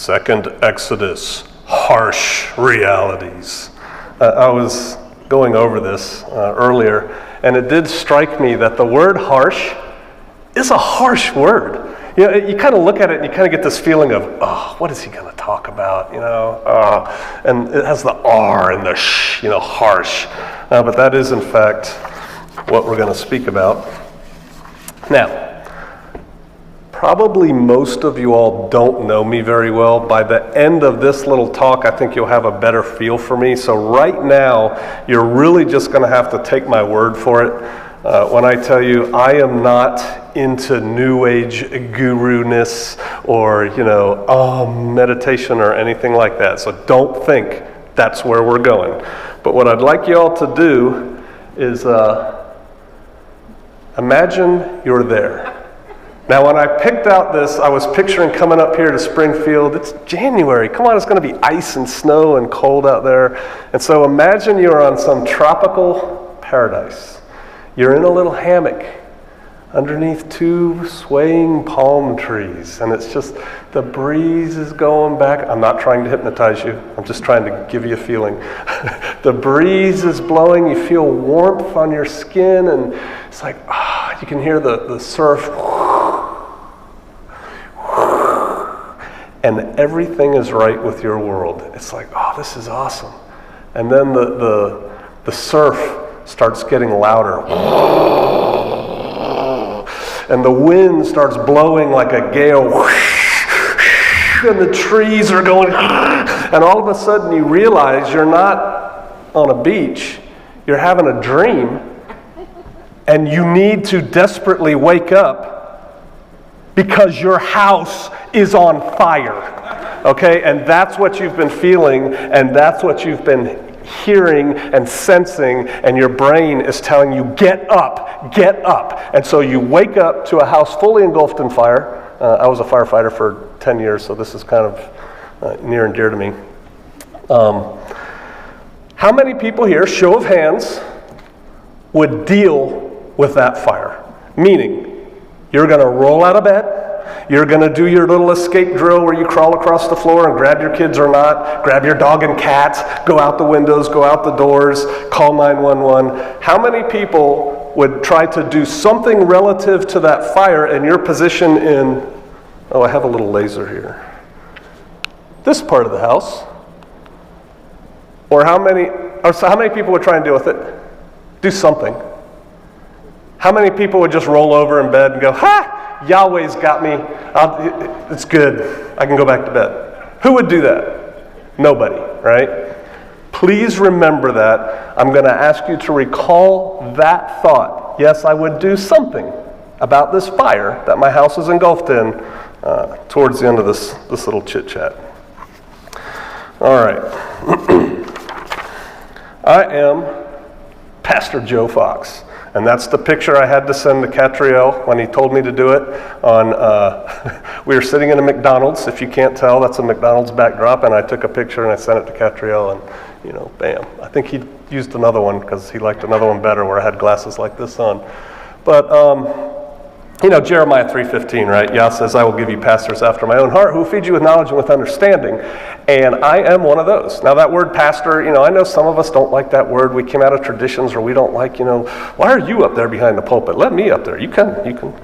Second Exodus, harsh realities. I was going over this earlier, and it did strike me that the word harsh is a harsh word. You know, you kind of look at it and you kind of get this feeling of, oh, what is he going to talk about? You know, and it has the R and the sh, you know, harsh. But that is, in fact, what we're going to speak about. Now, probably most of you all don't know me very well. By the end of this little talk, I think you'll have a better feel for me. So right now, you're really just going to have to take my word for it. When I tell you I am not into New Age guru-ness or, you know, meditation or anything like that. So don't think that's where we're going. But what I'd like you all to do is imagine you're there. Now, when I picked out this, I was picturing coming up here to Springfield. It's January. Come on, it's going to be ice and snow and cold out there. And so imagine you're on some tropical paradise. You're in a little hammock underneath two swaying palm trees. And it's just, the breeze is going back. I'm not trying to hypnotize you. I'm just trying to give you a feeling. The breeze is blowing. You feel warmth on your skin. And it's like, you can hear the surf. And everything is right with your world. It's like, oh, this is awesome. And then the surf starts getting louder. And the wind starts blowing like a gale. And the trees are going. And all of a sudden you realize you're not on a beach. You're having a dream. And you need to desperately wake up because your house is on fire, okay? And that's what you've been feeling, and that's what you've been hearing and sensing, and your brain is telling you, get up, get up. And so you wake up to a house fully engulfed in fire. I was a firefighter for 10 years, so this is kind of near and dear to me. How many people here, show of hands, would deal with that fire? Meaning, you're going to roll out of bed. You're going to do your little escape drill where you crawl across the floor and grab your kids or not, grab your dog and cat, go out the windows, go out the doors, call 911. How many people would try to do something relative to that fire and your position in, oh, I have a little laser here, this part of the house? Or how many people would try and deal with it? Do something. How many people would just roll over in bed and go, ha, Yahweh's got me, it's good, I can go back to bed? Who would do that? Nobody, right? Please remember that. I'm going to ask you to recall that thought. Yes, I would do something about this fire that my house is engulfed in towards the end of this little chit-chat. All right. I am Pastor Joe Fox. And that's the picture I had to send to Catriel when he told me to do it. We were sitting in a McDonald's. If you can't tell, that's a McDonald's backdrop. And I took a picture and I sent it to Catriel, and, you know, bam. I think he used another one because he liked another one better where I had glasses like this on. But, you know, Jeremiah 3:15, right? Yah says, I will give you pastors after my own heart who will feed you with knowledge and with understanding. And I am one of those. Now that word pastor, you know, I know some of us don't like that word. We came out of traditions where we don't like, you know, why are you up there behind the pulpit? Let me up there. You can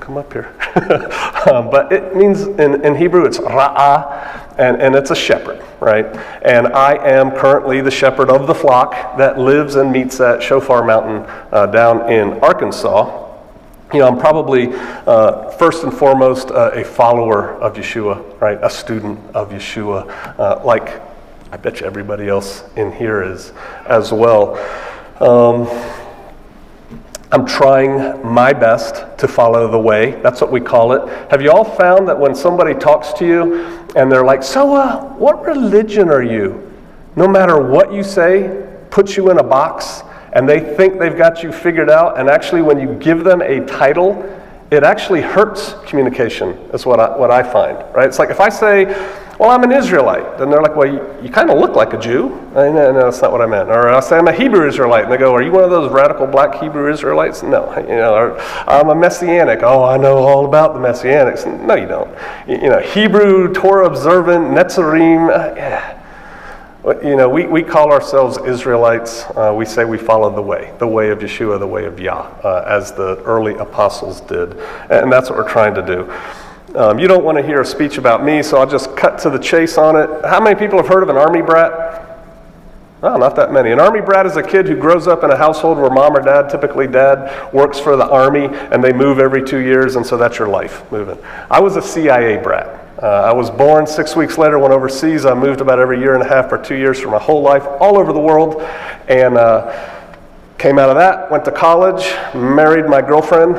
come up here. But it means, in Hebrew, it's ra'ah, and it's a shepherd, right? And I am currently the shepherd of the flock that lives and meets at Shofar Mountain down in Arkansas. You know, I'm probably, first and foremost, a follower of Yeshua, right? A student of Yeshua, like I bet you everybody else in here is as well. I'm trying my best to follow the way. That's what we call it. Have you all found that when somebody talks to you and they're like, so what religion are you? No matter what you say, puts you in a box, and they think they've got you figured out, and actually when you give them a title, it actually hurts communication, is what I find, right? It's like if I say, well, I'm an Israelite. And they're like, well, you kind of look like a Jew. No, that's not what I meant. Or I'll say I'm a Hebrew Israelite. And they go, are you one of those radical black Hebrew Israelites? No. Or I'm a Messianic. Oh, I know all about the Messianics. No, you don't. Hebrew, Torah observant, Netzarim. We call ourselves Israelites. We say we follow the way of Yeshua, the way of Yah, as the early apostles did. And that's what we're trying to do. You don't want to hear a speech about me, so I'll just cut to the chase on it. How many people have heard of an army brat? Oh, not that many. An army brat is a kid who grows up in a household where mom or dad, typically dad, works for the army, and they move every 2 years, and so that's your life, moving. I was a CIA brat. I was born 6 weeks later, went overseas. I moved about every year and a half or 2 years for my whole life, all over the world, and came out of that, went to college, married my girlfriend.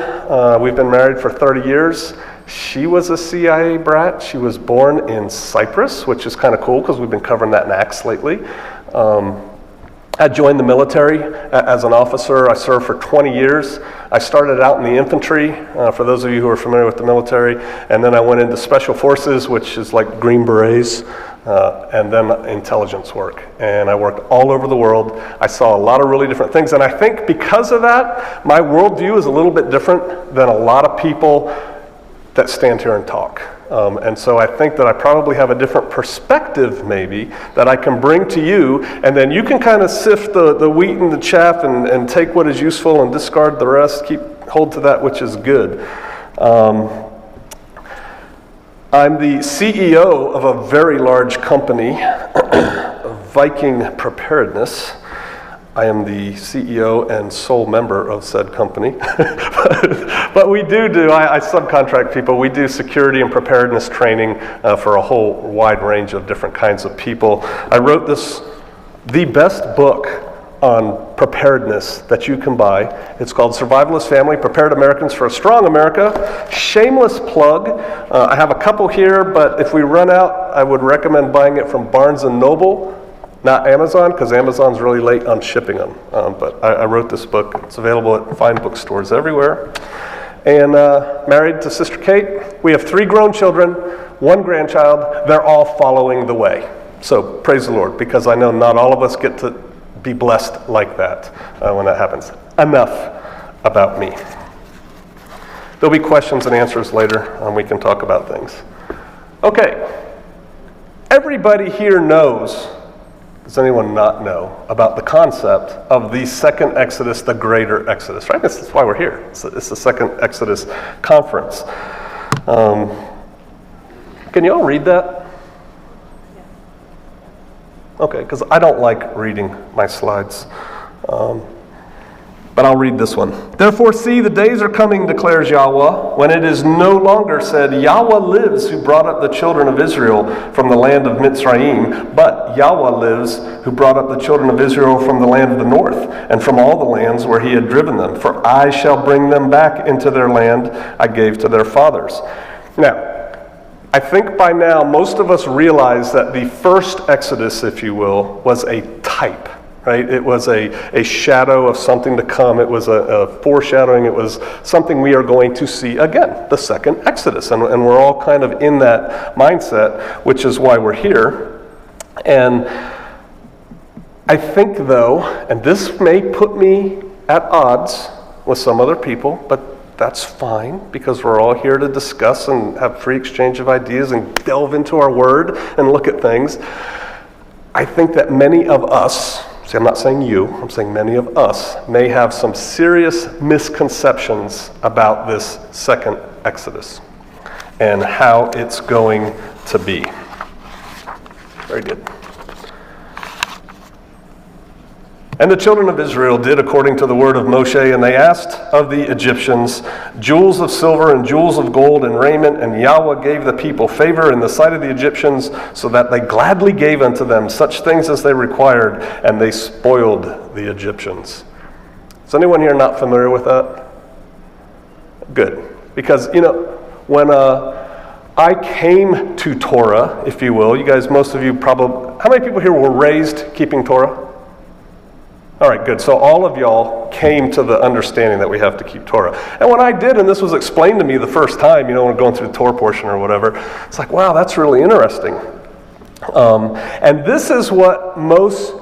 We've been married for 30 years. She was a CIA brat. She was born in Cyprus, which is kind of cool because we've been covering that in Acts lately. I joined the military as an officer. I served for 20 years. I started out in the infantry, for those of you who are familiar with the military, and then I went into special forces, which is like Green Berets, and then intelligence work. And I worked all over the world. I saw a lot of really different things, and I think because of that, my worldview is a little bit different than a lot of people that stand here and talk. And so I think that I probably have a different perspective, maybe, that I can bring to you, and then you can kind of sift the wheat and the chaff and take what is useful and discard the rest, hold to that which is good. I'm the CEO of a very large company, Viking Preparedness. I am the CEO and sole member of said company. But we I subcontract people. We do security and preparedness training for a whole wide range of different kinds of people. I wrote the best book on preparedness that you can buy. It's called Survivalist Family, Prepared Americans for a Strong America. Shameless plug. I have a couple here, but if we run out, I would recommend buying it from Barnes & Noble. Not Amazon, because Amazon's really late on shipping them. But I wrote this book. It's available at fine bookstores everywhere. And married to Sister Kate. We have 3 grown children, 1 grandchild. They're all following the way. So praise the Lord, because I know not all of us get to be blessed like that when that happens. Enough about me. There'll be questions and answers later, and we can talk about things. Okay. Everybody here knows. Does anyone not know about the concept of the second Exodus, the greater Exodus, right? That's why we're here. It's the second Exodus conference. Can you all read that? Okay, because I don't like reading my slides. But I'll read this one. Therefore, see, the days are coming, declares Yahweh, when it is no longer said, Yahweh lives who brought up the children of Israel from the land of Mitzrayim, but Yahweh lives who brought up the children of Israel from the land of the north, and from all the lands where he had driven them. For I shall bring them back into their land I gave to their fathers. Now, I think by now most of us realize that the first Exodus, if you will, was a type. Right? It was a shadow of something to come. It was a foreshadowing. It was something we are going to see again, the second Exodus. And we're all kind of in that mindset, which is why we're here. And I think, though, and this may put me at odds with some other people, but that's fine, because we're all here to discuss and have free exchange of ideas and delve into our word and look at things. I think that many of us, see, I'm not saying you, I'm saying many of us may have some serious misconceptions about this second Exodus and how it's going to be. Very good. And the children of Israel did according to the word of Moshe, and they asked of the Egyptians jewels of silver and jewels of gold and raiment, and Yahweh gave the people favor in the sight of the Egyptians, so that they gladly gave unto them such things as they required, and they spoiled the Egyptians. Is anyone here not familiar with that? Good. Because, when I came to Torah, if you will, you guys, most of you probably, how many people here were raised keeping Torah? All right, good. So all of y'all came to the understanding that we have to keep Torah. And when I did, and this was explained to me the first time, when going through the Torah portion or whatever, it's like, wow, that's really interesting. And this is what most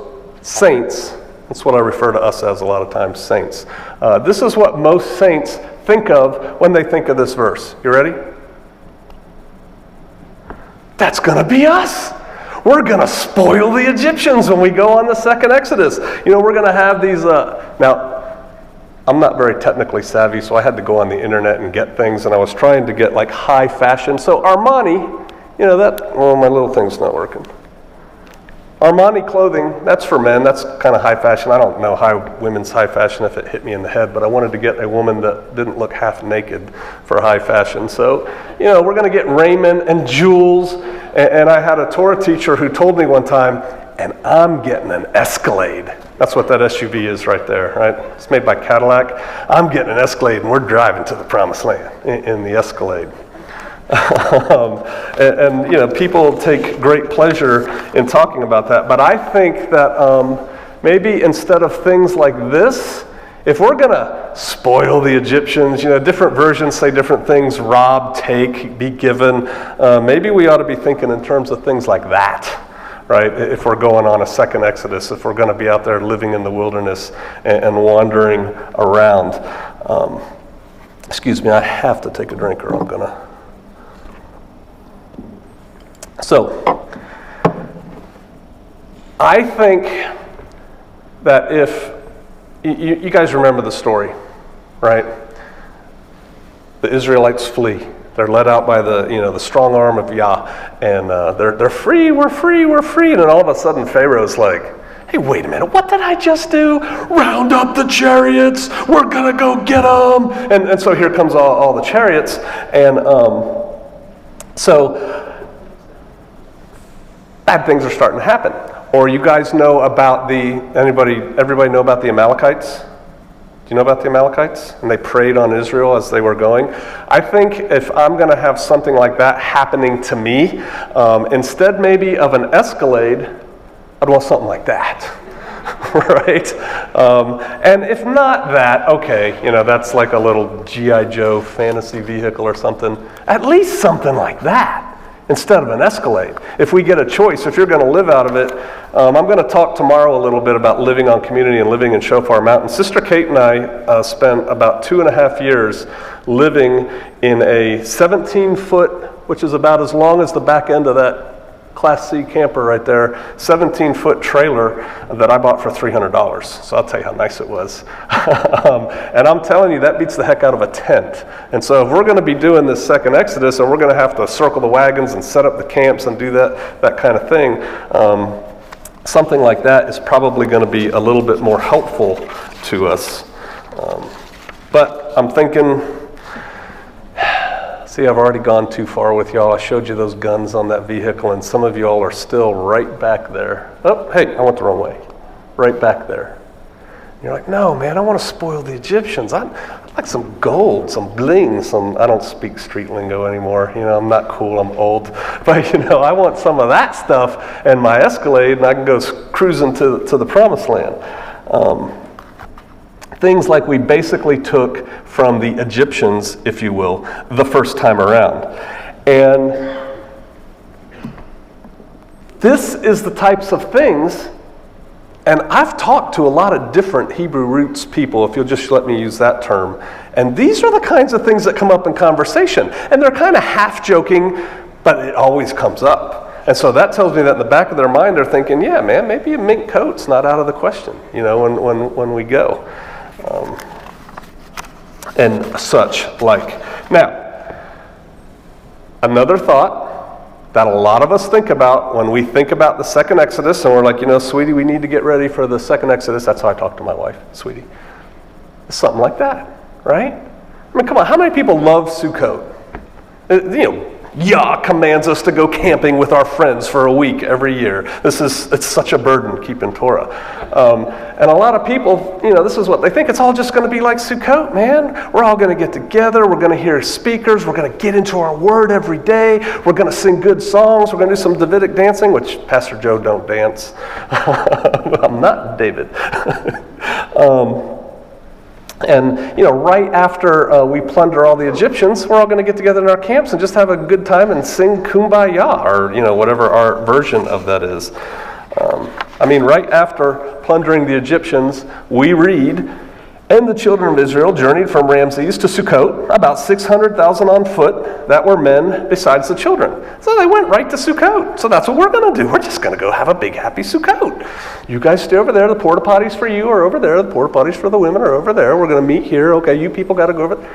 saints, that's what I refer to us as a lot of times, saints. This is what most saints think of when they think of this verse. You ready? That's going to be us. We're going to spoil the Egyptians when we go on the second Exodus. We're going to have these, now, I'm not very technically savvy, so I had to go on the internet and get things, and I was trying to get like high fashion. So Armani, my little thing's not working. Armani clothing, that's for men. That's kind of high fashion. I don't know how women's high fashion if it hit me in the head, but I wanted to get a woman that didn't look half naked for high fashion. So, we're going to get raiment and jewels. And I had a Torah teacher who told me one time, and I'm getting an Escalade. That's what that SUV is right there, right? It's made by Cadillac. I'm getting an Escalade, and we're driving to the Promised Land in the Escalade. People take great pleasure in talking about that. But I think that maybe instead of things like this, if we're going to spoil the Egyptians, different versions say different things, rob, take, be given. Maybe we ought to be thinking in terms of things like that, right? If we're going on a second Exodus, if we're going to be out there living in the wilderness and wandering around. Excuse me, I have to take a drink or I'm going to. So, I think that if, you guys remember the story, right? The Israelites flee. They're led out by the strong arm of Yah, and they're free, we're free, we're free. And then all of a sudden Pharaoh's like, hey, wait a minute, what did I just do? Round up the chariots, we're gonna go get them. And so here comes all the chariots, and so bad things are starting to happen. Or you guys know about everybody know about the Amalekites? Do you know about the Amalekites? And they preyed on Israel as they were going. I think if I'm going to have something like that happening to me, instead maybe of an Escalade, I'd want something like that. Right? And if not that, okay, that's like a little G.I. Joe fantasy vehicle or something. At least something like that, instead of an Escalade. If we get a choice, if you're going to live out of it, I'm going to talk tomorrow a little bit about living on community and living in Shofar Mountain. Sister Kate and I spent about 2.5 years living in a 17-foot, which is about as long as the back end of that Class C camper right there, 17-foot trailer that I bought for $300. So I'll tell you how nice it was. And I'm telling you, that beats the heck out of a tent. And so if we're going to be doing this second Exodus, and we're going to have to circle the wagons and set up the camps and do that kind of thing, something like that is probably going to be a little bit more helpful to us. But I'm thinking, see, I've already gone too far with y'all. I showed you those guns on that vehicle, and some of y'all are still right back there. Oh, hey, I went the wrong way. Right back there. You're like, no, man, I want to spoil the Egyptians. I'd like some gold, some bling, I don't speak street lingo anymore. I'm not cool, I'm old. But, I want some of that stuff and my Escalade, and I can go cruising to the Promised Land. Things like we basically took from the Egyptians, if you will, the first time around. And this is the types of things, and I've talked to a lot of different Hebrew roots people, if you'll just let me use that term, and these are the kinds of things that come up in conversation. And they're kind of half joking, but it always comes up. And so that tells me that in the back of their mind they're thinking, yeah, man, maybe a mink coat's not out of the question, when we go. And such like. Now, another thought that a lot of us think about when we think about the second Exodus, and we're like, sweetie, we need to get ready for the second Exodus. That's how I talk to my wife, sweetie. It's something like that, right? I mean, come on, how many people love Sukkot? Yah commands us to go camping with our friends for a week every year. It's such a burden keeping Torah. And a lot of people, this is what they think. It's all just going to be like Sukkot, man. We're all going to get together. We're going to hear speakers. We're going to get into our word every day. We're going to sing good songs. We're going to do some Davidic dancing, which Pastor Joe don't dance. I'm not David. And, right after we plunder all the Egyptians, we're all going to get together in our camps and just have a good time and sing Kumbaya, or, whatever our version of that is. Right after plundering the Egyptians, we read, "And the children of Israel journeyed from Ramses to Sukkot, about 600,000 on foot, that were men besides the children." So they went right to Sukkot. So that's what we're going to do. We're just going to go have a big happy Sukkot. You guys stay over there. The porta potties for you are over there. The porta potties for the women are over there. We're going to meet here. Okay, you people got to go over there.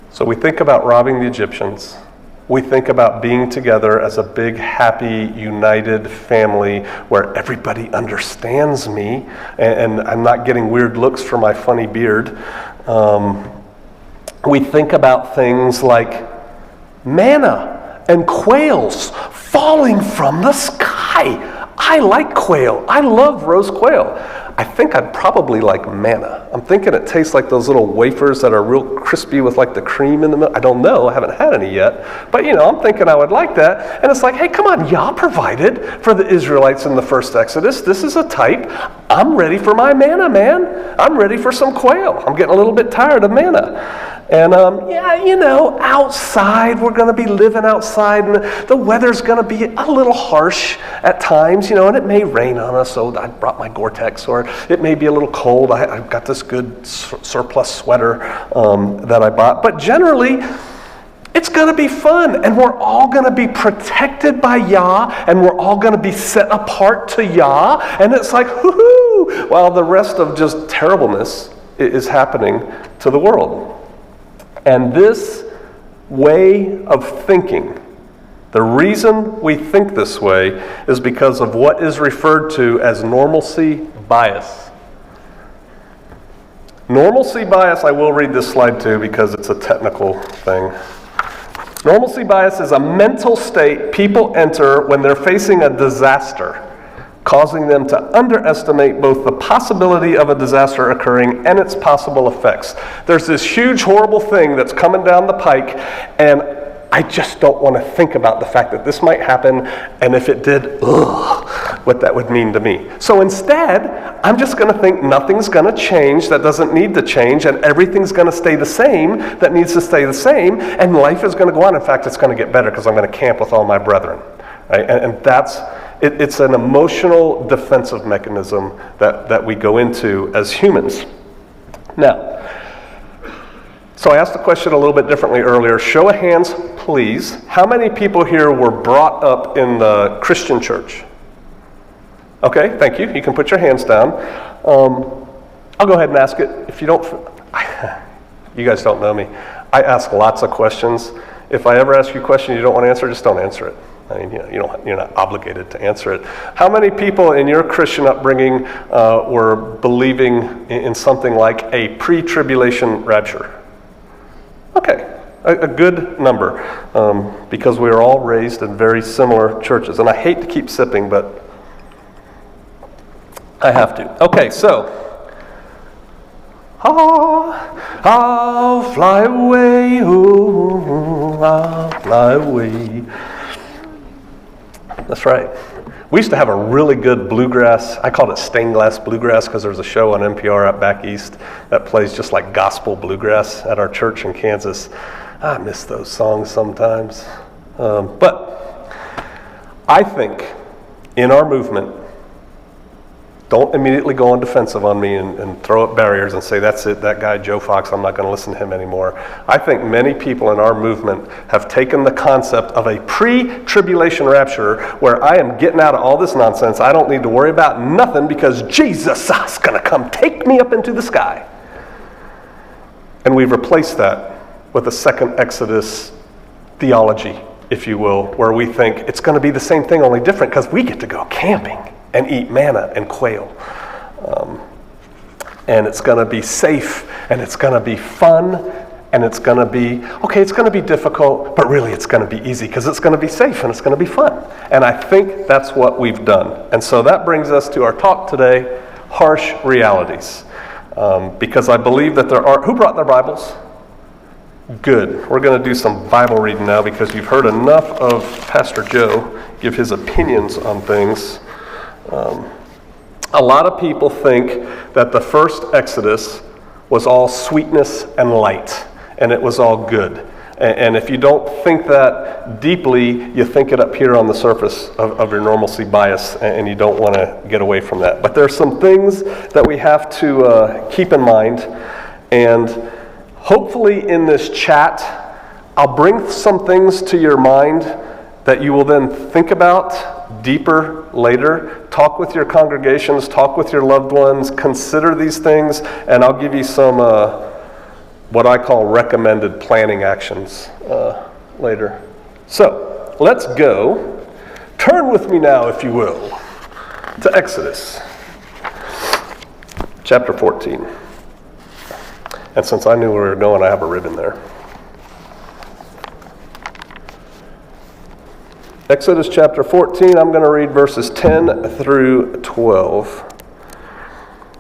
So we think about robbing the Egyptians. We think about being together as a big, happy, united family where everybody understands me and I'm not getting weird looks for my funny beard. We think about things like manna and quails falling from the sky. I like quail. I love roast quail. I think I'd probably like manna. I'm thinking it tastes like those little wafers that are real crispy with like the cream in the middle. I don't know. I haven't had any yet. But I'm thinking I would like that. And it's like, hey, come on, Yah provided for the Israelites in the first Exodus. This is a type. I'm ready for my manna, man. I'm ready for some quail. I'm getting a little bit tired of manna. And outside, we're going to be living outside, and the weather's going to be a little harsh at times, and it may rain on us, so I brought my Gore-Tex, or it may be a little cold. I've got this good surplus sweater that I bought. But generally, it's going to be fun, and we're all going to be protected by Yah, and we're all going to be set apart to Yah, and it's like, whoo-hoo, while the rest of just terribleness is happening to the world. And this way of thinking, the reason we think this way is because of what is referred to as normalcy bias. Normalcy bias, I will read this slide too because it's a technical thing. Normalcy bias is a mental state people enter when they're facing a disaster, causing them to underestimate both the possibility of a disaster occurring and its possible effects. There's this huge, horrible thing that's coming down the pike, and I just don't want to think about the fact that this might happen, and if it did, what that would mean to me. So instead, I'm just going to think nothing's going to change that doesn't need to change, and everything's going to stay the same that needs to stay the same, and life is going to go on. In fact, it's going to get better because I'm going to camp with all my brethren. Right? And that's it's an emotional defensive mechanism that we go into as humans. Now, so I asked the question a little bit differently earlier. Show of hands, please. How many people here were brought up in the Christian church? Okay, thank you. You can put your hands down. I'll go ahead and ask it. If you don't, you guys don't know me. I ask lots of questions. If I ever ask you a question you don't want to answer, just don't answer it. I mean, you're not obligated to answer it. How many people in your Christian upbringing were believing in something like a pre-tribulation rapture? Okay, a good number, because we are all raised in very similar churches. And I hate to keep sipping, but I have to. Okay, so, I'll fly away, oh, I'll fly away. That's right. We used to have a really good bluegrass. I called it stained glass bluegrass because there's a show on NPR out back east that plays just like gospel bluegrass at our church in Kansas. I miss those songs sometimes. But I think in our movement, don't immediately go on defensive on me and throw up barriers and say, that's it, that guy Joe Fox, I'm not going to listen to him anymore. I think many people in our movement have taken the concept of a pre-tribulation rapture where I am getting out of all this nonsense. I don't need to worry about nothing because Jesus is going to come take me up into the sky. And we've replaced that with a second Exodus theology, if you will, where we think it's going to be the same thing, only different because we get to go camping and eat manna and quail. And it's going to be safe, and it's going to be fun, and it's going to be, okay, it's going to be difficult, but really it's going to be easy because it's going to be safe and it's going to be fun. And I think that's what we've done. And so that brings us to our talk today, harsh realities. Because I believe that there are, who brought their Bibles? Good. We're going to do some Bible reading now because you've heard enough of Pastor Joe give his opinions on things. A lot of people think that the first Exodus was all sweetness and light, and it was all good. And if you don't think that deeply, you think it up here on the surface of your normalcy bias, and you don't want to get away from that. But there are some things that we have to keep in mind, and hopefully in this chat, I'll bring some things to your mind that you will then think about deeper later. Talk with your congregations, talk with your loved ones, consider these things, and I'll give you some what I call recommended planning actions later. So, let's go. Turn with me now, if you will, to Exodus chapter 14. And since I knew where we were going, I have a ribbon there. Exodus chapter 14, I'm going to read verses 10 through 12.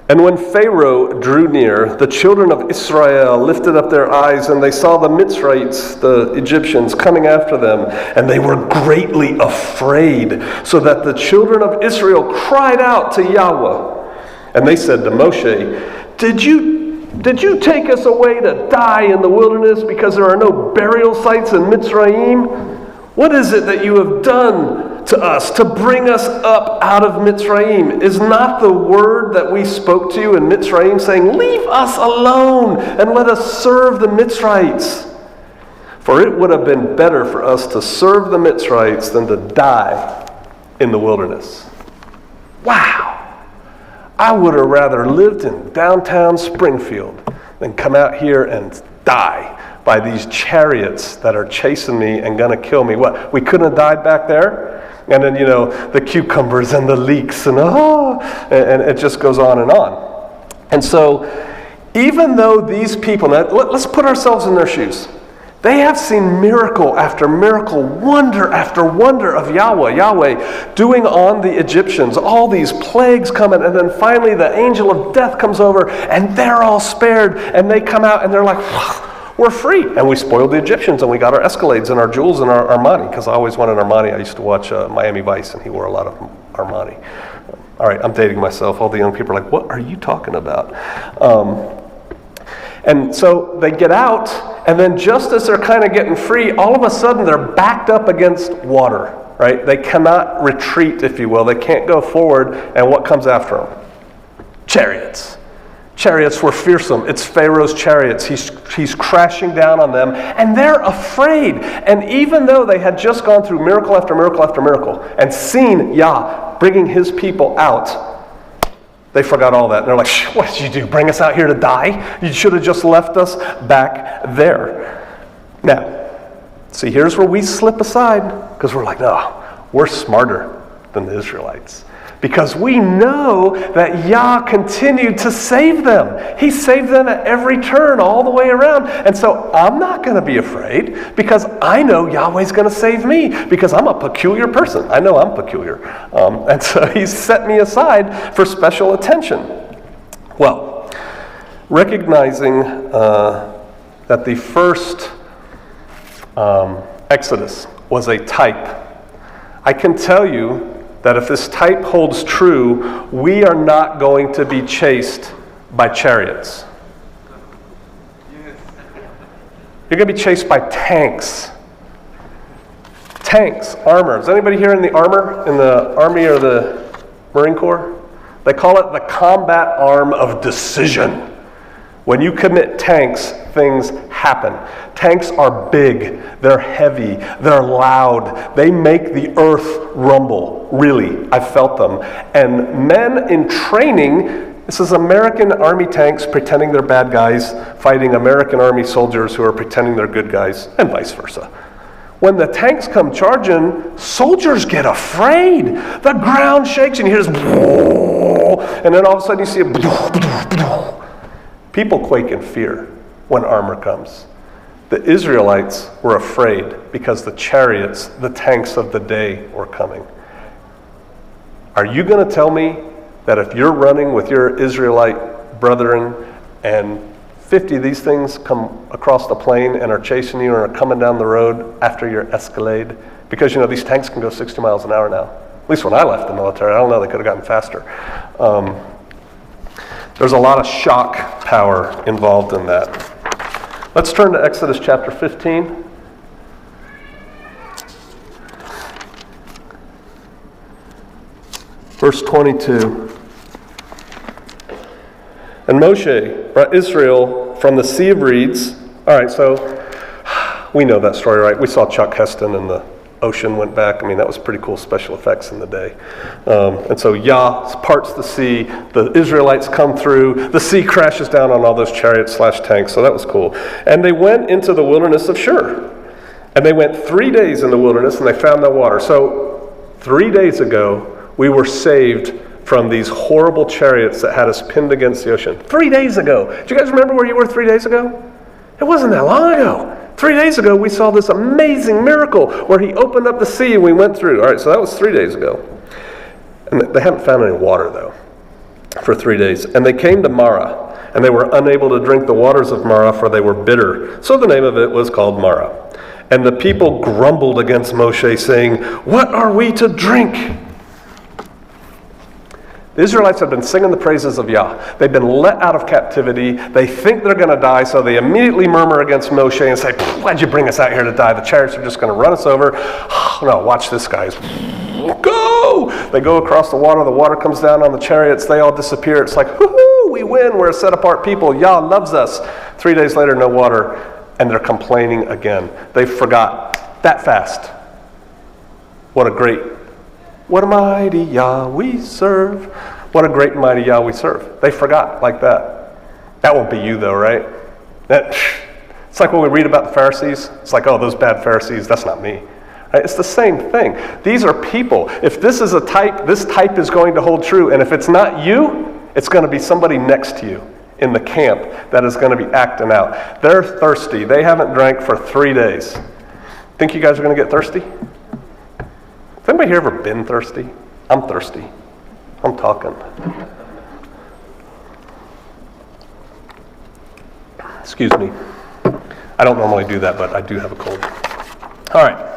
And when Pharaoh drew near, the children of Israel lifted up their eyes, and they saw the Mitzrites, the Egyptians, coming after them, and they were greatly afraid, so that the children of Israel cried out to Yahweh. And they said to Moshe, Did you take us away to die in the wilderness because there are no burial sites in Mitzrayim? What is it that you have done to us to bring us up out of Mitzrayim? Is not the word that we spoke to you in Mitzrayim saying, Leave us alone and let us serve the Mitzrites? For it would have been better for us to serve the Mitzrites than to die in the wilderness. Wow! I would have rather lived in downtown Springfield than come out here and die by these chariots that are chasing me and going to kill me. What? We couldn't have died back there? And then, the cucumbers and the leeks and it just goes on and on. And so, even though these people, now let's put ourselves in their shoes. They have seen miracle after miracle, wonder after wonder of Yahweh doing on the Egyptians, all these plagues coming, and then finally the angel of death comes over, and they're all spared, and they come out, and they're like, we're free. And we spoiled the Egyptians, and we got our Escalades and our jewels and our Armani, because I always wanted Armani. I used to watch Miami Vice, and he wore a lot of Armani. All right, I'm dating myself. All the young people are like, what are you talking about? And so they get out, and then just as they're kind of getting free, all of a sudden they're backed up against water, right? They cannot retreat, if you will. They can't go forward, and what comes after them? Chariots. Chariots were fearsome. It's Pharaoh's chariots. He's crashing down on them, and they're afraid. And even though they had just gone through miracle after miracle after miracle and seen Yah bringing his people out, they forgot all that. And they're like, what did you do? Bring us out here to die? You should have just left us back there. Now, see, here's where we slip aside, because we're like, no, we're smarter than the Israelites. Because we know that Yah continued to save them. He saved them at every turn, all the way around. And so I'm not going to be afraid, because I know Yahweh's going to save me, because I'm a peculiar person. I know I'm peculiar. And so he's set me aside for special attention. Well, recognizing that the first Exodus was a type, I can tell you that if this type holds true, we are not going to be chased by chariots. You're going to be chased by tanks. Tanks, armor. Is anybody here in the armor, in the Army or the Marine Corps? They call it the combat arm of decision. When you commit tanks, things happen. Tanks are big, they're heavy, they're loud, they make the earth rumble, really. I've felt them. And men in training, this is American Army tanks pretending they're bad guys, fighting American Army soldiers who are pretending they're good guys, and vice versa. When the tanks come charging, soldiers get afraid. The ground shakes and you hear this, and then all of a sudden you see a people quake in fear when armor comes. The Israelites were afraid because the chariots, the tanks of the day were coming. Are you going to tell me that if you're running with your Israelite brethren and 50 of these things come across the plain and are chasing you and are coming down the road after your Escalade? Because, these tanks can go 60 miles an hour now. least when I left the military. I don't know, they could have gotten faster. There's a lot of shock power involved in that. Let's turn to Exodus chapter 15. Verse 22. And Moshe brought Israel from the Sea of Reeds. All right, so we know that story, right? We saw Chuck Heston and the ocean went back. I mean, that was pretty cool special effects in the day. And so Yah parts the sea. The Israelites come through. The sea crashes down on all those chariots/tanks. So that was cool. And they went into the wilderness of Shur. And they went 3 days in the wilderness and they found no water. So 3 days ago, we were saved from these horrible chariots that had us pinned against the ocean. 3 days ago. Do you guys remember where you were 3 days ago? It wasn't that long ago. 3 days ago, we saw this amazing miracle where he opened up the sea and we went through. All right, so that was 3 days ago. And they haven't found any water, though, for 3 days. And they came to Marah, and they were unable to drink the waters of Marah, for they were bitter. So the name of it was called Marah. And the people grumbled against Moshe, saying, "What are we to drink?" The Israelites have been singing the praises of Yah. They've been let out of captivity. They think they're going to die, so they immediately murmur against Moshe and say, "Why'd you bring us out here to die? The chariots are just going to run us over." No, watch this, guys. Go! They go across the water comes down on the chariots, they all disappear. It's like, whoo-hoo, we win, we're a set-apart people. Yah loves us. 3 days later, no water, and they're complaining again. They forgot that fast. What a mighty Yah we serve. What a great and mighty Yah we serve. They forgot like that. That won't be you though, right? It's like when we read about the Pharisees. It's like, oh, those bad Pharisees, that's not me. Right? It's the same thing. These are people. If this is a type, this type is going to hold true. And if it's not you, it's going to be somebody next to you in the camp that is going to be acting out. They're thirsty. They haven't drank for 3 days. Think you guys are going to get thirsty? Has anybody here ever been thirsty? I'm thirsty. I'm talking. Excuse me. I don't normally do that, but I do have a cold. All right.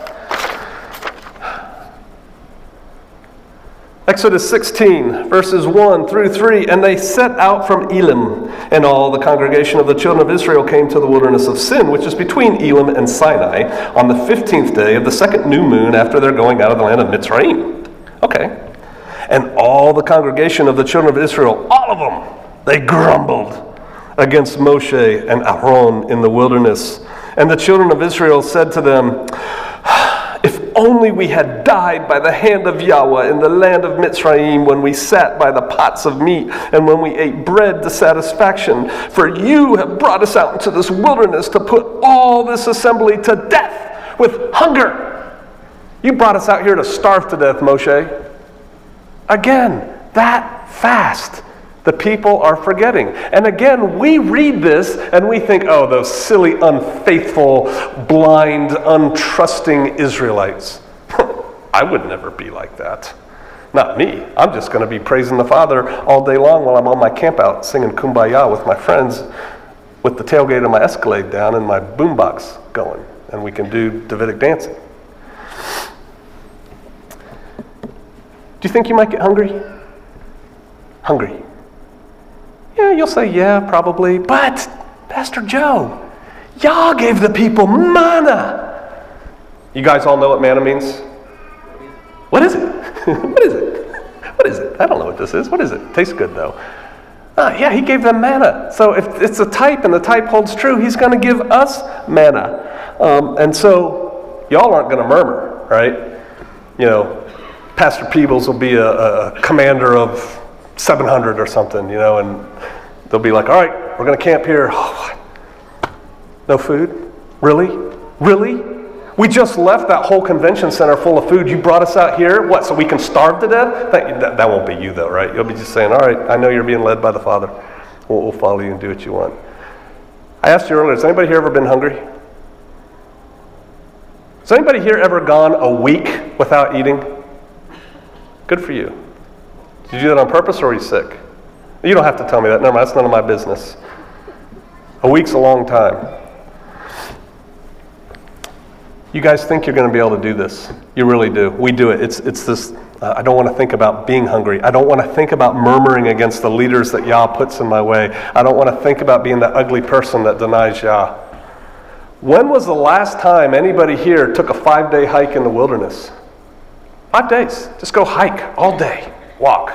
Exodus 16, verses 1 through 3. And they set out from Elim, and all the congregation of the children of Israel came to the wilderness of Sin, which is between Elim and Sinai, on the 15th day of the second new moon after their going out of the land of Mitzrayim. Okay. And all the congregation of the children of Israel, all of them, they grumbled against Moshe and Aaron in the wilderness. And the children of Israel said to them, "If only we had died by the hand of Yahweh in the land of Mitzrayim when we sat by the pots of meat and when we ate bread to satisfaction. For you have brought us out into this wilderness to put all this assembly to death with hunger." You brought us out here to starve to death, Moshe. Again, that fast. The people are forgetting. And again, we read this and we think, oh, those silly, unfaithful, blind, untrusting Israelites. I would never be like that. Not me. I'm just going to be praising the Father all day long while I'm on my camp out singing Kumbaya with my friends with the tailgate of my Escalade down and my boombox going. And we can do Davidic dancing. Do you think you might get hungry? Hungry. Yeah, you'll say, yeah, probably. But, Pastor Joe, Yah gave the people manna. You guys all know what manna means? What is it? What is it? What is it? I don't know what this is. What is it? Tastes good, though. Yeah, he gave them manna. So if it's a type and the type holds true, he's going to give us manna. And so y'all aren't going to murmur, right? You know, Pastor Peebles will be a commander of 700 or something, you know, and they'll be like, all right, we're going to camp here. Oh, no food? Really? Really? We just left that whole convention center full of food. You brought us out here, what, so we can starve to death? That won't be you, though, right? You'll be just saying, all right, I know you're being led by the Father. We'll follow you and do what you want. I asked you earlier, has anybody here ever been hungry? Has anybody here ever gone a week without eating? Good for you. Did you do that on purpose or were you sick? You don't have to tell me that. Never mind, that's none of my business. A week's a long time. You guys think you're going to be able to do this. You really do. We do it. It's this I don't want to think about being hungry. I don't want to think about murmuring against the leaders that Yah puts in my way. I don't want to think about being that ugly person that denies Yah. When was the last time anybody here took a 5-day hike in the wilderness? 5 days. Just go hike all day. Walk.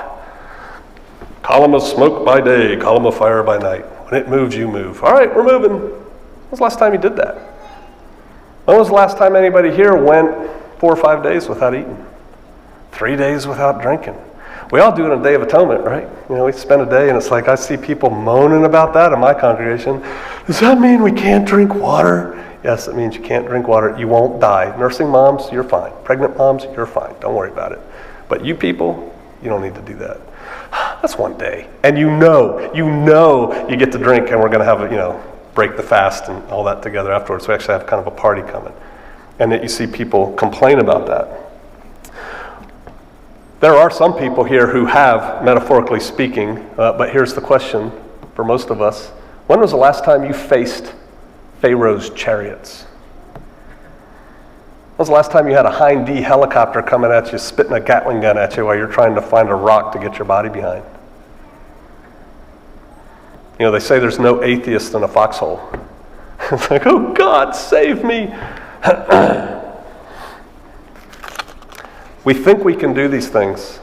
Column of smoke by day, column of fire by night. When it moves, you move. All right, we're moving. When was the last time you did that? When was the last time anybody here went 4 or 5 days without eating? 3 days without drinking? We all do it on a Day of Atonement, right? We spend a day and it's like I see people moaning about that in my congregation. Does that mean we can't drink water? Yes, it means you can't drink water. You won't die. Nursing moms, you're fine. Pregnant moms, you're fine. Don't worry about it. But you people, you don't need to do that. That's 1 day. And you get to drink and we're going to have break the fast and all that together afterwards. We actually have kind of a party coming. And that you see people complain about that. There are some people here who have, metaphorically speaking, but here's the question for most of us. When was the last time you faced Pharaoh's chariots? When was the last time you had a Hind D helicopter coming at you, spitting a Gatling gun at you while you're trying to find a rock to get your body behind? They say there's no atheist in a foxhole. It's like, oh God, save me. We think we can do these things,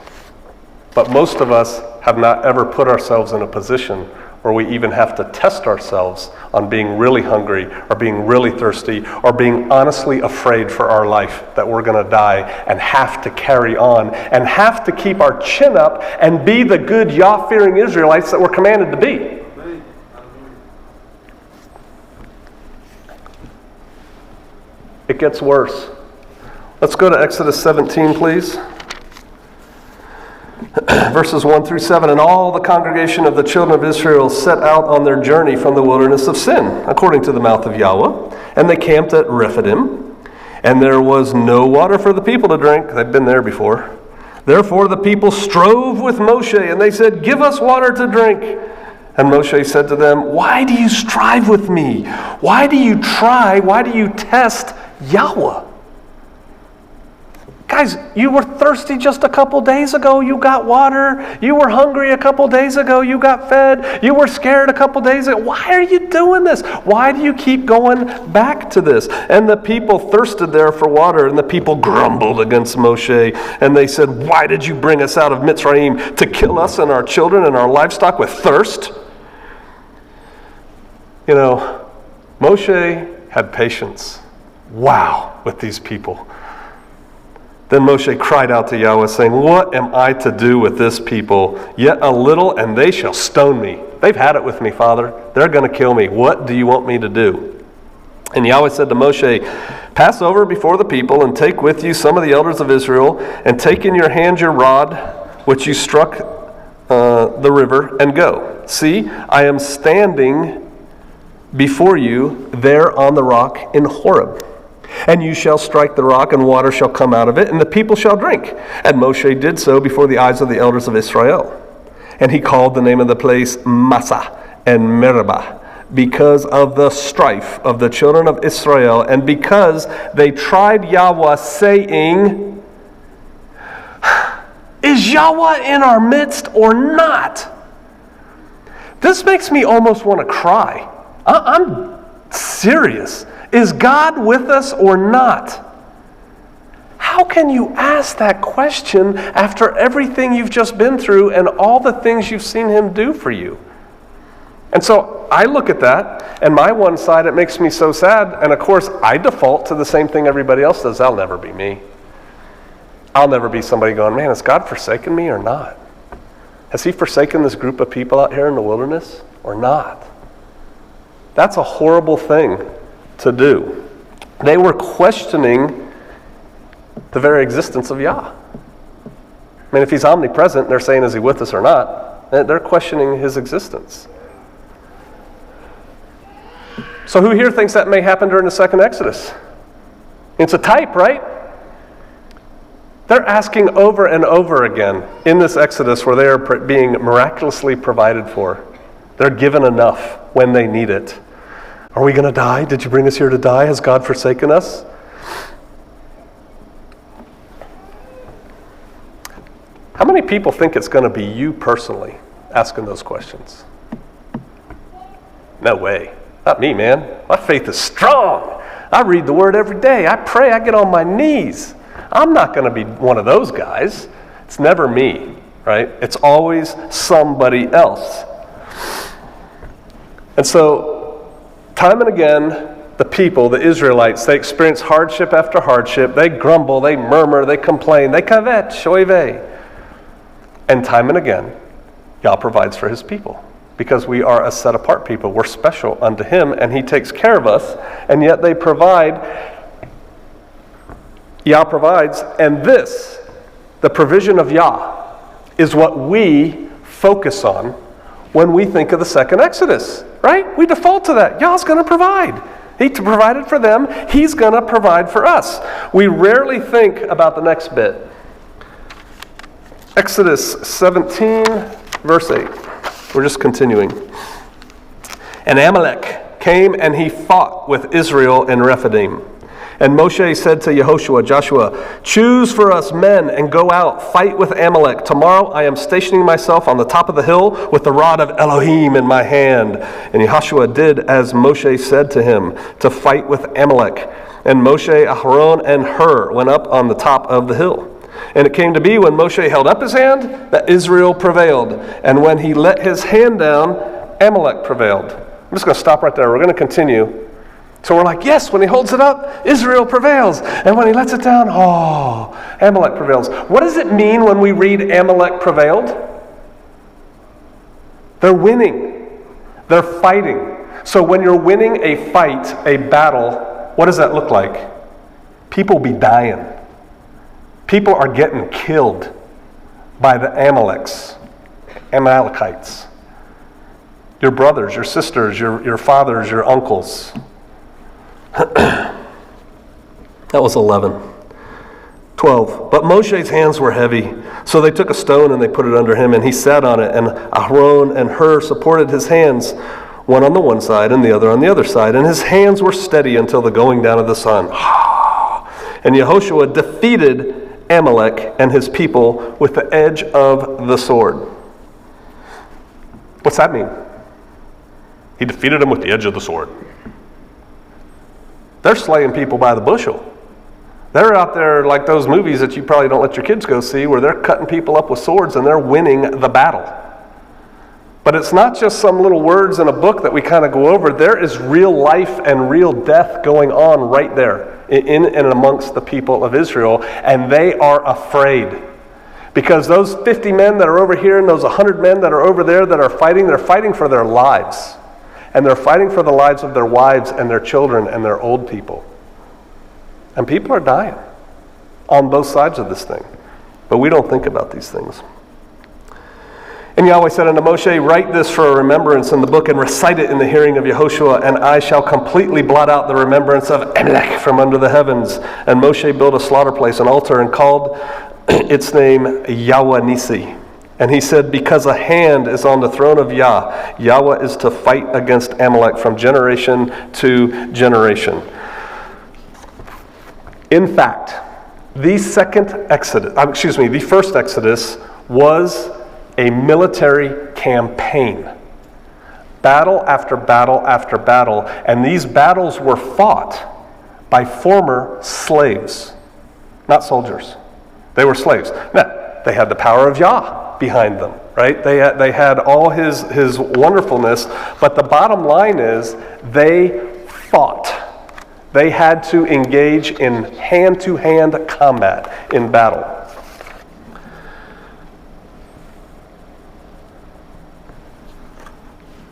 but most of us have not ever put ourselves in a position where we even have to test ourselves on being really hungry or being really thirsty or being honestly afraid for our life that we're going to die and have to carry on and have to keep our chin up and be the good Yah-fearing Israelites that we're commanded to be. It gets worse. Let's go to Exodus 17, please. Verses 1 through 7. And all the congregation of the children of Israel set out on their journey from the wilderness of Sin, according to the mouth of Yahweh. And they camped at Rephidim. And there was no water for the people to drink. They've been there before. Therefore the people strove with Moshe, and they said, give us water to drink. And Moshe said to them, why do you strive with me? Why do you test Yahweh? Guys, you were thirsty just a couple days ago, you got water. You were hungry a couple days ago, you got fed. You were scared a couple days ago. Why are you doing this? Why do you keep going back to this? And the people thirsted there for water, and the people grumbled against Moshe. And they said, why did you bring us out of Mitzrayim to kill us and our children and our livestock with thirst? Moshe had patience. Wow, with these people. Then Moshe cried out to Yahweh, saying, what am I to do with this people? Yet a little, and they shall stone me. They've had it with me, Father. They're going to kill me. What do you want me to do? And Yahweh said to Moshe, pass over before the people, and take with you some of the elders of Israel, and take in your hand your rod, which you struck the river, and go. See, I am standing before you there on the rock in Horeb. And you shall strike the rock, and water shall come out of it, and the people shall drink. And Moshe did so before the eyes of the elders of Israel. And he called the name of the place Massah and Meribah, because of the strife of the children of Israel, and because they tried Yahweh, saying, is Yahweh in our midst or not? This makes me almost want to cry. I'm serious. Is God with us or not? How can you ask that question after everything you've just been through and all the things you've seen him do for you? And so I look at that, and my one side, it makes me so sad. And of course, I default to the same thing everybody else does. That'll never be me. I'll never be somebody going, man, has God forsaken me or not? Has he forsaken this group of people out here in the wilderness or not? That's a horrible thing to do. They were questioning the very existence of Yah. I mean, if he's omnipresent, they're saying, is he with us or not? They're questioning his existence. So who here thinks that may happen during the second Exodus? It's a type, right? They're asking over and over again in this Exodus where they are being miraculously provided for. They're given enough when they need it. Are we going to die? Did you bring us here to die? Has God forsaken us? How many people think it's going to be you personally asking those questions? No way. Not me, man. My faith is strong. I read the Word every day. I pray. I get on my knees. I'm not going to be one of those guys. It's never me, right? It's always somebody else. And so, time and again, the people, the Israelites, they experience hardship after hardship. They grumble, they murmur, they complain, they kavet, shoive. And time and again, Yah provides for his people. Because we are a set-apart people. We're special unto him, and he takes care of us. And yet they provide, Yah provides, and this, the provision of Yah, is what we focus on when we think of the second Exodus, right? We default to that. Yah's going to provide. He provided for them. He's going to provide for us. We rarely think about the next bit. Exodus 17, verse 8. We're just continuing. And Amalek came and he fought with Israel in Rephidim. And Moshe said to Yahushua, Joshua, choose for us men and go out, fight with Amalek. Tomorrow I am stationing myself on the top of the hill with the rod of Elohim in my hand. And Yahushua did as Moshe said to him, to fight with Amalek. And Moshe, Aharon, and Hur went up on the top of the hill. And it came to be when Moshe held up his hand that Israel prevailed. And when he let his hand down, Amalek prevailed. I'm just going to stop right there. We're going to continue. So we're like, yes, when he holds it up, Israel prevails. And when he lets it down, Amalek prevails. What does it mean when we read Amalek prevailed? They're winning. They're fighting. So when you're winning a fight, a battle, what does that look like? People be dying. People are getting killed by the Amalekites. Your brothers, your sisters, your fathers, your uncles. That was 11. 12. But Moshe's hands were heavy, so they took a stone and they put it under him, and he sat on it, and Aharon and Hur supported his hands, one on the one side and the other on the other side, and his hands were steady until the going down of the sun. And Yahushua defeated Amalek and his people with the edge of the sword. What's that mean? He defeated them with the edge of the sword. They're slaying people by the bushel. They're out there like those movies that you probably don't let your kids go see, where they're cutting people up with swords and they're winning the battle. But it's not just some little words in a book that we kind of go over. There is real life and real death going on right there in and amongst the people of Israel, and they are afraid. Because those 50 men that are over here and those 100 men that are over there that are fighting, they're fighting for their lives. And they're fighting for the lives of their wives and their children and their old people. And people are dying on both sides of this thing. But we don't think about these things. And Yahweh said unto Moshe, write this for a remembrance in the book and recite it in the hearing of Yahushua, and I shall completely blot out the remembrance of Amalek from under the heavens. And Moshe built a slaughter place, an altar, and called its name Yahweh Nisi. And he said, because a hand is on the throne of Yah, Yahweh is to fight against Amalek from generation to generation. In fact, the first Exodus was a military campaign. Battle after battle after battle. And these battles were fought by former slaves, not soldiers. They were slaves. Now, they had the power of Yah behind them, right? They had all his wonderfulness, but the bottom line is they fought. They had to engage in hand-to-hand combat in battle.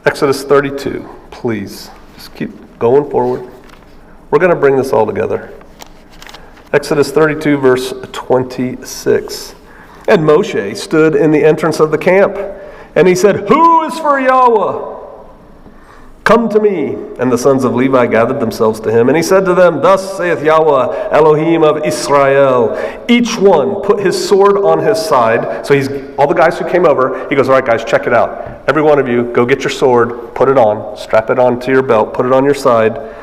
Exodus 32, please. Just keep going forward. We're going to bring this all together. Exodus 32, verse 26. And Moshe stood in the entrance of the camp, and he said, who is for Yahweh? Come to me. And the sons of Levi gathered themselves to him, and he said to them, thus saith Yahweh, Elohim of Israel, each one put his sword on his side. So all the guys who came over, he goes, all right guys, check it out. Every one of you, go get your sword, put it on, strap it onto your belt, put it on your side.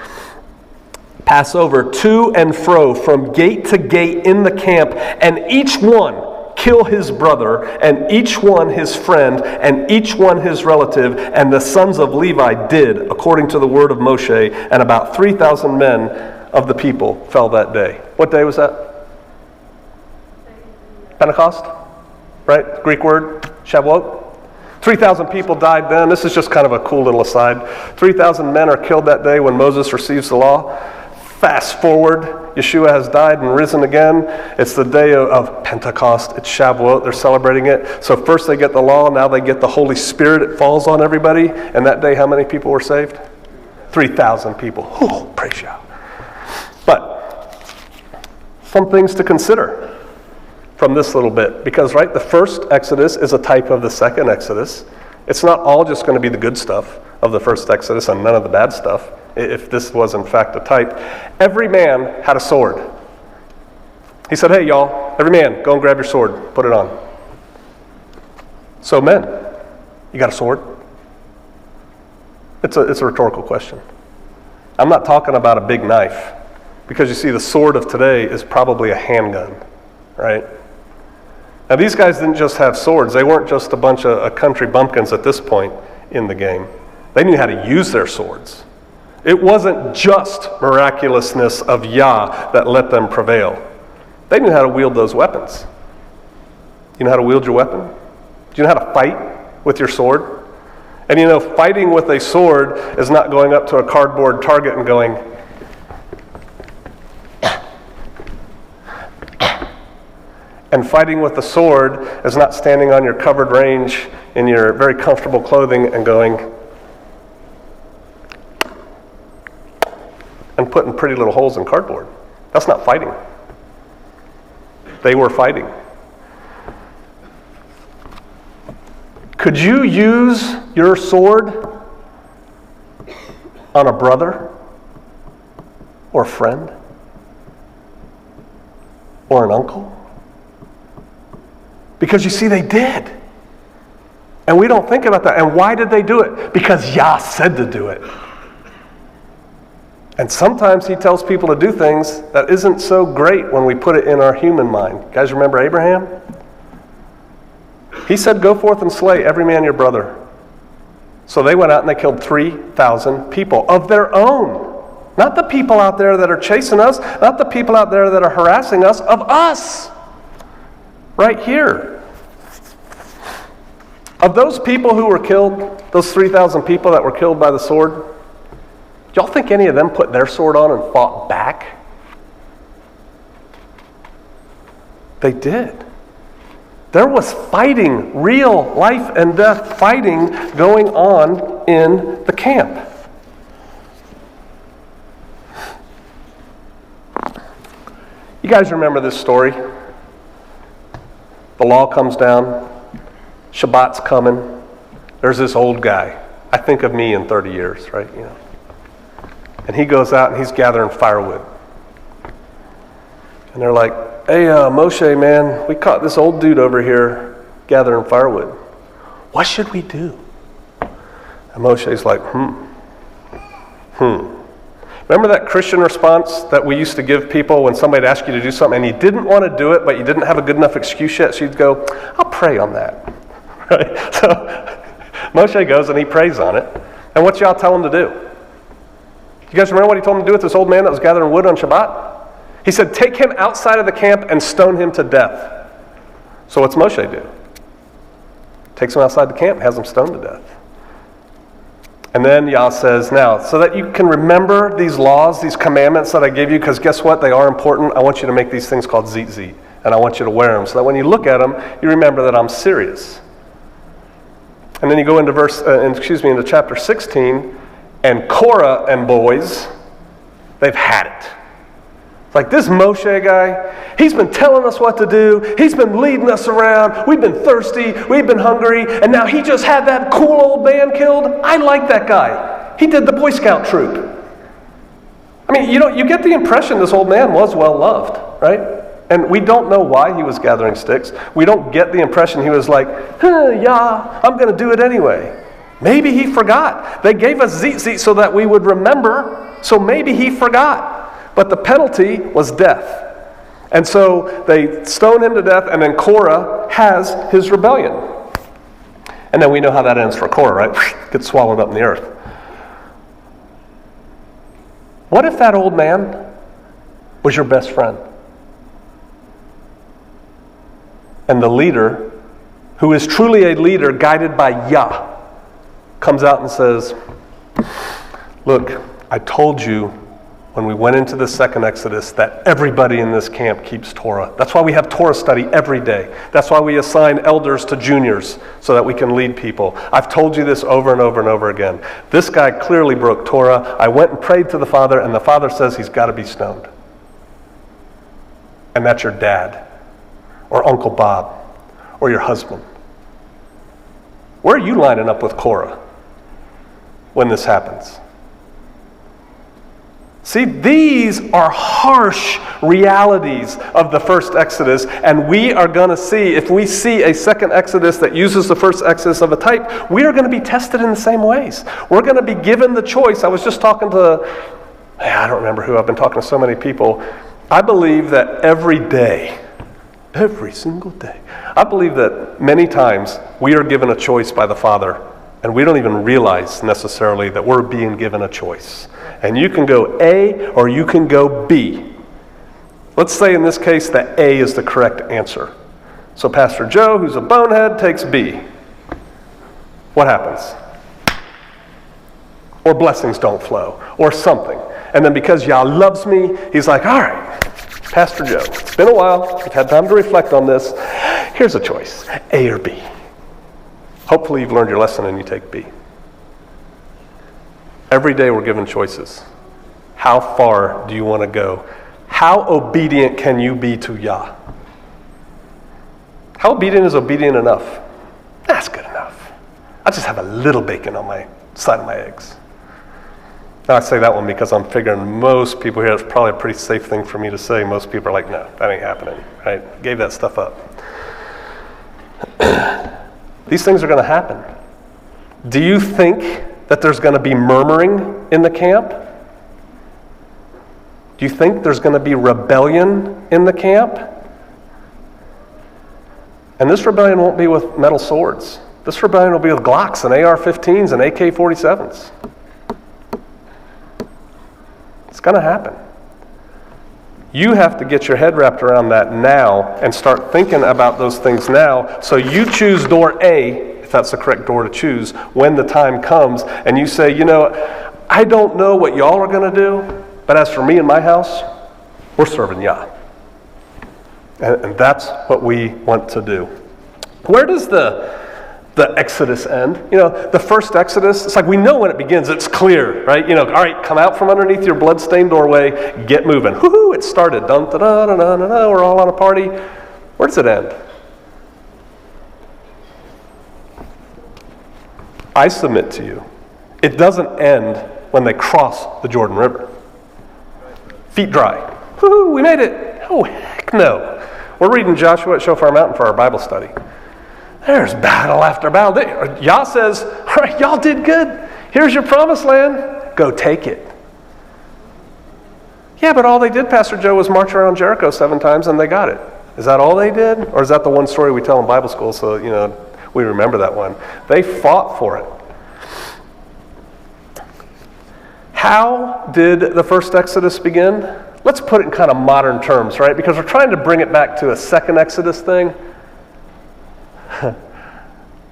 Pass over to and fro from gate to gate in the camp, and each one kill his brother, and each one his friend, and each one his relative, and the sons of Levi did, according to the word of Moshe, and about 3,000 men of the people fell that day. What day was that? Pentecost, right? Greek word, Shavuot. 3,000 people died then. This is just kind of a cool little aside. 3,000 men are killed that day when Moses receives the law. Fast forward, Yeshua has died and risen again. It's the day of Pentecost. It's Shavuot. They're celebrating it. So first they get the law. Now they get the Holy Spirit. It falls on everybody. And that day, how many people were saved? 3,000 people. Oh, praise Yah. But some things to consider from this little bit, because right, the first Exodus is a type of the second Exodus. It's not all just going to be the good stuff of the first Exodus and none of the bad stuff, if this was in fact a type. Every man had a sword. He said, hey y'all, every man, go and grab your sword, put it on. So men, you got a sword? It's a rhetorical question. I'm not talking about a big knife, because you see the sword of today is probably a handgun, right? Now these guys didn't just have swords. They weren't just a bunch of country bumpkins at this point in the game. They knew how to use their swords. It wasn't just miraculousness of Yah that let them prevail. They knew how to wield those weapons. You know how to wield your weapon? Do you know how to fight with your sword? And you know, fighting with a sword is not going up to a cardboard target and going, and fighting with the sword is not standing on your covered range in your very comfortable clothing and going and putting pretty little holes in cardboard. That's not fighting. They were fighting. Could you use your sword on a brother or a friend or an uncle? Because you see, they did. And we don't think about that. And why did they do it? Because Yah said to do it. And sometimes he tells people to do things that isn't so great when we put it in our human mind. You guys remember Abraham? He said, go forth and slay every man your brother. So they went out and they killed 3,000 people of their own. Not the people out there that are chasing us, not the people out there that are harassing us, of us. Right here. Of those people who were killed, those 3,000 people that were killed by the sword, do y'all think any of them put their sword on and fought back? They did. There was fighting, real life and death fighting going on in the camp. You guys remember this story? The law comes down, Shabbat's coming, there's this old guy. I think of me in 30 years, right? You know. And he goes out and he's gathering firewood. And they're like, hey, Moshe, man, we caught this old dude over here gathering firewood. What should we do? And Moshe's like, Remember that Christian response that we used to give people when somebody asked you to do something and you didn't want to do it, but you didn't have a good enough excuse yet, so you'd go, I'll pray on that. Right? So Moshe goes and he prays on it. And what y'all tell him to do? You guys remember what he told him to do with this old man that was gathering wood on Shabbat? He said, take him outside of the camp and stone him to death. So what's Moshe do? Takes him outside the camp and has him stoned to death. And then Yah says, now, so that you can remember these laws, these commandments that I give you, because guess what? They are important. I want you to make these things called tzitzit, and I want you to wear them, so that when you look at them, you remember that I'm serious. And then you go into into chapter 16, and Korah and boys, they've had it. It's like this Moshe guy, he's been telling us what to do. He's been leading us around. We've been thirsty. We've been hungry. And now he just had that cool old man killed. I like that guy. He did the Boy Scout troop. I mean, you get the impression this old man was well loved, right? And we don't know why he was gathering sticks. We don't get the impression he was like, yeah, I'm going to do it anyway. Maybe he forgot. They gave us tzitzit so that we would remember, so maybe he forgot. But the penalty was death. And so they stone him to death, and then Korah has his rebellion. And then we know how that ends for Korah, right? Gets swallowed up in the earth. What if that old man was your best friend? And the leader, who is truly a leader guided by Yah, comes out and says, look, I told you when we went into the second Exodus that everybody in this camp keeps Torah. That's why we have Torah study every day. That's why we assign elders to juniors so that we can lead people. I've told you this over and over and over again. This guy clearly broke Torah. I went and prayed to the Father, and the Father says he's got to be stoned. And that's your dad, or Uncle Bob, or your husband. Where are you lining up with Korah when this happens? See, these are harsh realities of the first Exodus, and we are going to see, if we see a second Exodus that uses the first Exodus of a type, we are going to be tested in the same ways. We're going to be given the choice. I was just talking to, I don't remember who, I've been talking to so many people. I believe that every day, every single day, I believe that many times we are given a choice by the Father, and we don't even realize necessarily that we're being given a choice. And you can go A or you can go B. Let's say in this case that A is the correct answer. So Pastor Joe, who's a bonehead, takes B. What happens? Or blessings don't flow, or something. And then because Yah loves me, he's like, all right, Pastor Joe, it's been a while, you've had time to reflect on this. Here's a choice, A or B. Hopefully you've learned your lesson and you take B. Every day we're given choices. How far do you want to go? How obedient can you be to Yah? How obedient is obedient enough? That's good enough. I just have a little bacon on my side of my eggs. Now I say that one because I'm figuring most people here, it's probably a pretty safe thing for me to say. Most people are like, no, that ain't happening, right? Gave that stuff up. These things are going to happen. Do you think that there's going to be murmuring in the camp? Do you think there's going to be rebellion in the camp? And this rebellion won't be with metal swords. This rebellion will be with Glocks and AR-15s and AK-47s. It's going to happen. You have to get your head wrapped around that now and start thinking about those things now, so you choose door A, if that's the correct door to choose, when the time comes, and you say, you know, I don't know what y'all are going to do, but as for me and my house, we're serving Yah. And that's what we want to do. Where does the Exodus end? You know, the first Exodus, it's like we know when it begins. It's clear, right? You know, all right, come out from underneath your blood-stained doorway, get moving. Whoo-hoo, it started. Dun, da, da, da, da, da, da, we're all on a party. Where does it end? I submit to you, it doesn't end when they cross the Jordan River. Feet dry. Woo-hoo, we made it. Oh, heck no. We're reading Joshua at Shofar Mountain for our Bible study. There's battle after battle. Yah says, all right, y'all did good. Here's your promised land. Go take it. Yeah, but all they did, Pastor Joe, was march around Jericho 7 times and they got it. Is that all they did? Or is that the one story we tell in Bible school so, you know, we remember that one? They fought for it. How did the first Exodus begin? Let's put it in kind of modern terms, right? Because we're trying to bring it back to a second Exodus thing.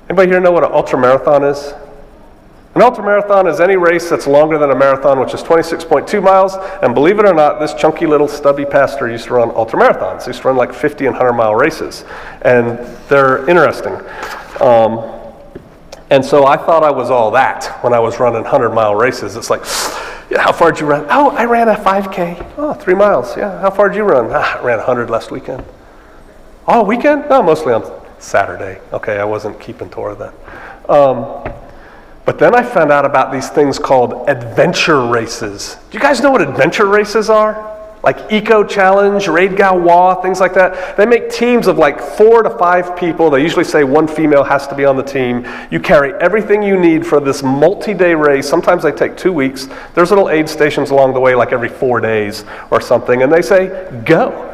Anybody here know what an ultramarathon is? An ultramarathon is any race that's longer than a marathon, which is 26.2 miles. And believe it or not, this chunky little stubby pastor used to run ultramarathons. He used to run like 50 and 100-mile races. And they're interesting. And so I thought I was all that when I was running 100-mile races. It's like, yeah, how far did you run? Oh, I ran a 5K. Oh, 3 miles. Yeah, how far did you run? I ran 100 last weekend. All weekend? No, mostly on Saturday. Okay, I wasn't keeping Torah then. But then I found out about these things called adventure races. Do you guys know what adventure races are? Like Eco Challenge, Raid Galois, things like that. They make teams of like 4 to 5 people. They usually say 1 female has to be on the team. You carry everything you need for this multi-day race. Sometimes they take 2 weeks. There's little aid stations along the way like every 4 days or something. And they say, go.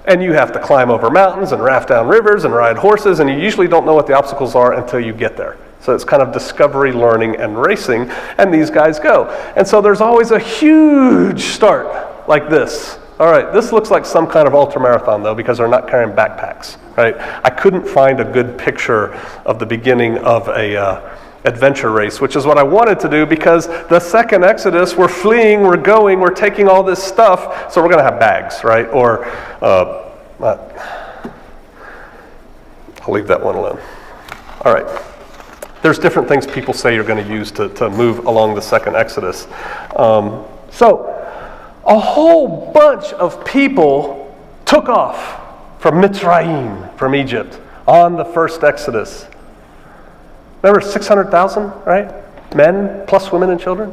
And you have to climb over mountains and raft down rivers and ride horses, and you usually don't know what the obstacles are until you get there. So it's kind of discovery, learning, and racing, and these guys go. And so there's always a huge start like this. All right, this looks like some kind of ultramarathon, though, because they're not carrying backpacks, right? I couldn't find a good picture of the beginning of a adventure race, which is what I wanted to do, because the second Exodus, we're fleeing, we're going, we're taking all this stuff, so we're going to have bags, right? Or, I'll leave that one alone. All right. There's different things people say you're going to use to move along the second Exodus. So, a whole bunch of people took off from Mitzrayim, from Egypt, on the first Exodus. Remember 600,000, right? Men plus women and children.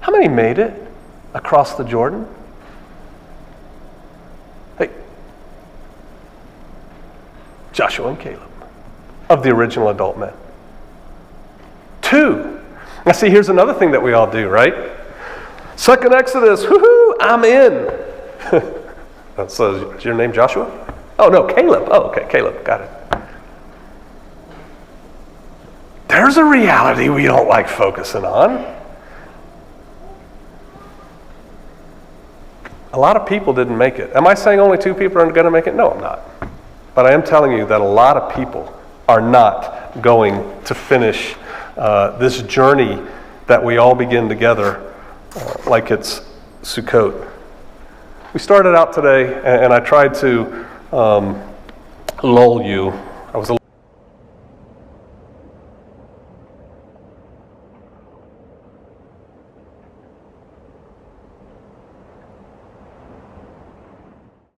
How many made it across the Jordan? Hey, Joshua and Caleb, of the original adult men. 2. Now see, here's another thing that we all do, right? Second Exodus, woohoo, I'm in. So is your name Joshua? Oh no, Caleb. Oh, okay, Caleb, got it. There's a reality we don't like focusing on. A lot of people didn't make it. Am I saying only 2 people are going to make it? No, I'm not. But I am telling you that a lot of people are not going to finish this journey that we all begin together like it's Sukkot. We started out today, and I tried to lull you. I was a